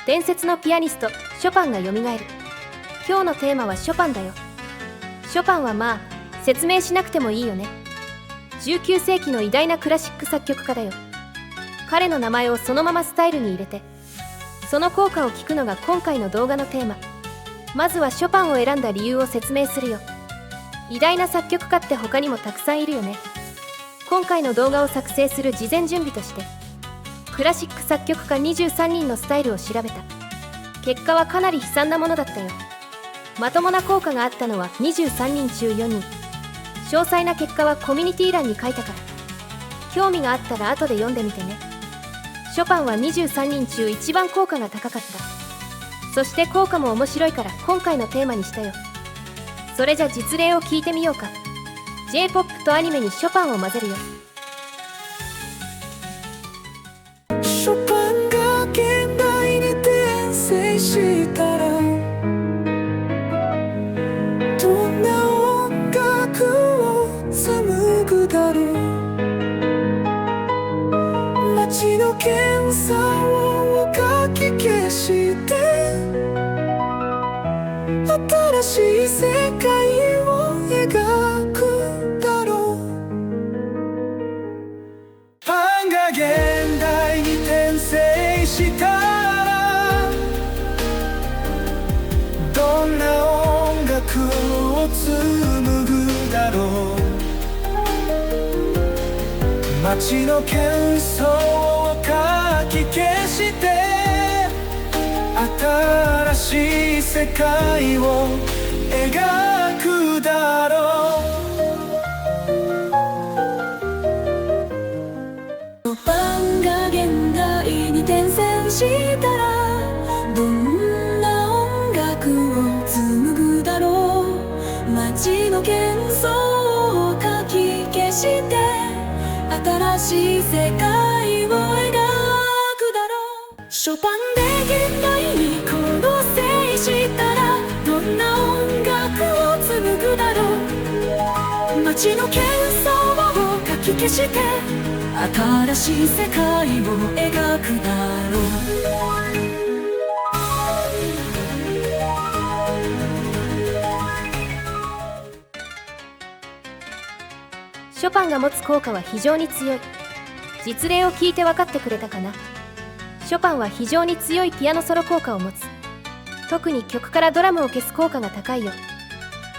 伝説のピアニストショパンがよみがえる。今日のテーマはショパンだよ。ショパンはまあ説明しなくてもいいよね。19世紀の偉大なクラシック作曲家だよ。彼の名前をそのままスタイルに入れて、その効果を聞くのが今回の動画のテーマ。まずはショパンを選んだ理由を説明するよ。偉大な作曲家って他にもたくさんいるよね。今回の動画を作成する事前準備としてクラシック作曲家23人のスタイルを調べた。結果はかなり悲惨なものだったよ。まともな効果があったのは23人中4人。詳細な結果はコミュニティ欄に書いたから、興味があったら後で読んでみてね。ショパンは23人中一番効果が高かった。そして効果も面白いから今回のテーマにしたよ。それじゃ実例を聞いてみようか。 J-POP とアニメにショパンを混ぜるよ。ショパンが現代に転生したらどんな音楽を紡ぐだろう。街の喧騒をかき消して新しい世界を描くだろう。パンが現代に転生したらどんな音楽を紡ぐだろう。街の喧騒をかき消して新しい世界を描くだろう。ショパンが現代に転生したらどんな音楽を紡ぐだろう。街の喧騒をかき消して新しい世界を描くだろう。ショパンで現代に転生したらどんな音楽を紡ぐだろう。街の喧騒をかき消して新しい世界を描くだろう。ショパンが持つ効果は非常に強い。実例を聞いて分かってくれたかな。ショパンは非常に強いピアノソロ効果を持つ。特に曲からドラムを消す効果が高いよ。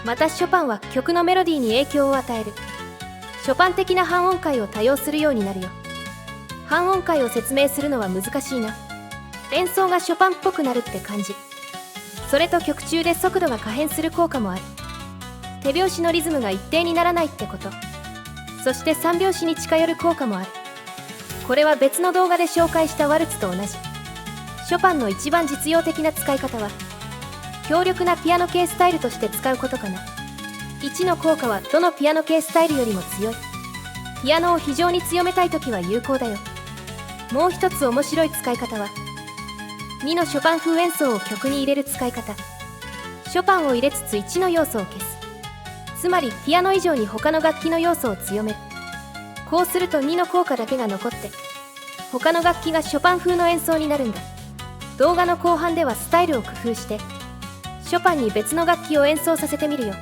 またショパンは曲のメロディーに影響を与える。ショパン的な半音階を多用するようになるよ。半音階を説明するのは難しいな。演奏がショパンっぽくなるって感じ。それと曲中で速度が可変する効果もある。手拍子のリズムが一定にならないってこと。そして3拍子に近寄る効果もある。これは別の動画で紹介したワルツと同じ。ショパンの一番実用的な使い方は強力なピアノ系スタイルとして使うことかな。1の効果はどのピアノ系スタイルよりも強い。ピアノを非常に強めたいときは有効だよ。もう一つ面白い使い方は2のショパン風演奏を曲に入れる使い方。ショパンを入れつつ1の要素を消す。つまりピアノ以上に他の楽器の要素を強める。こうすると2の効果だけが残って他の楽器がショパン風の演奏になるんだ。動画の後半ではスタイルを工夫してショパンに別の楽器を演奏させてみるよ。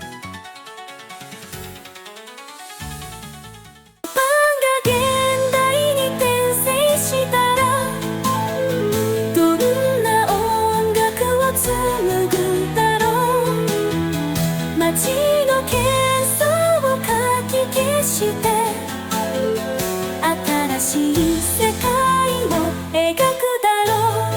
街の喧騒をかき消して新しい世界を描くだろう。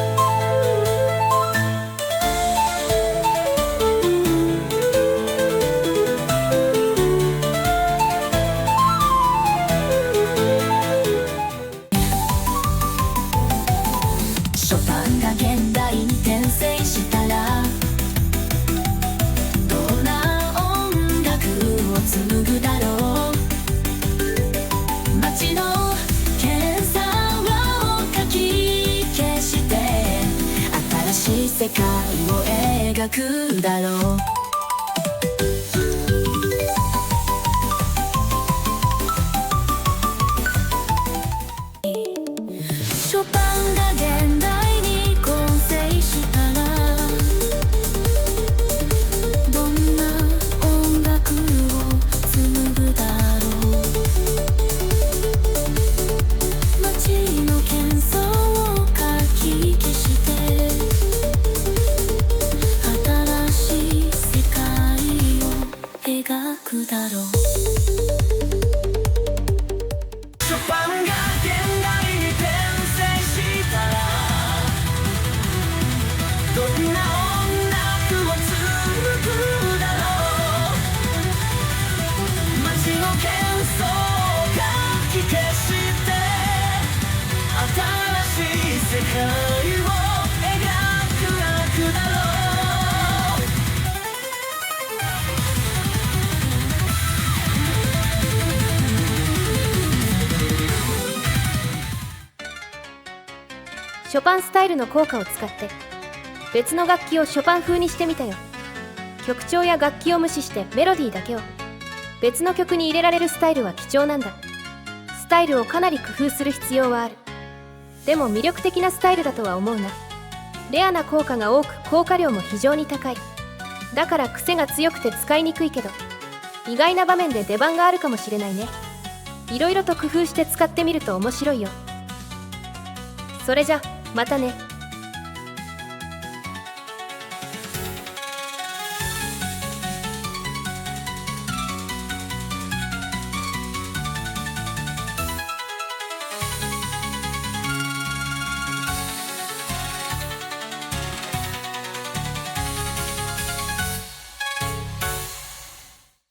ショパンが現代に転生したら紡ぐだろう。街の喧騒をかき消して新しい世界を描くだろう。ショパンが現代に混成を描く楽だろショパンスタイルの効果を使って別の楽器をショパン風にしてみたよ。曲調や楽器を無視してメロディーだけを別の曲に入れられるスタイルは貴重なんだ。スタイルをかなり工夫する必要はある。でも魅力的なスタイルだとは思うな。レアな効果が多く効果量も非常に高い。だから癖が強くて使いにくいけど意外な場面で出番があるかもしれないね。いろいろと工夫して使ってみると面白いよ。それじゃまたね。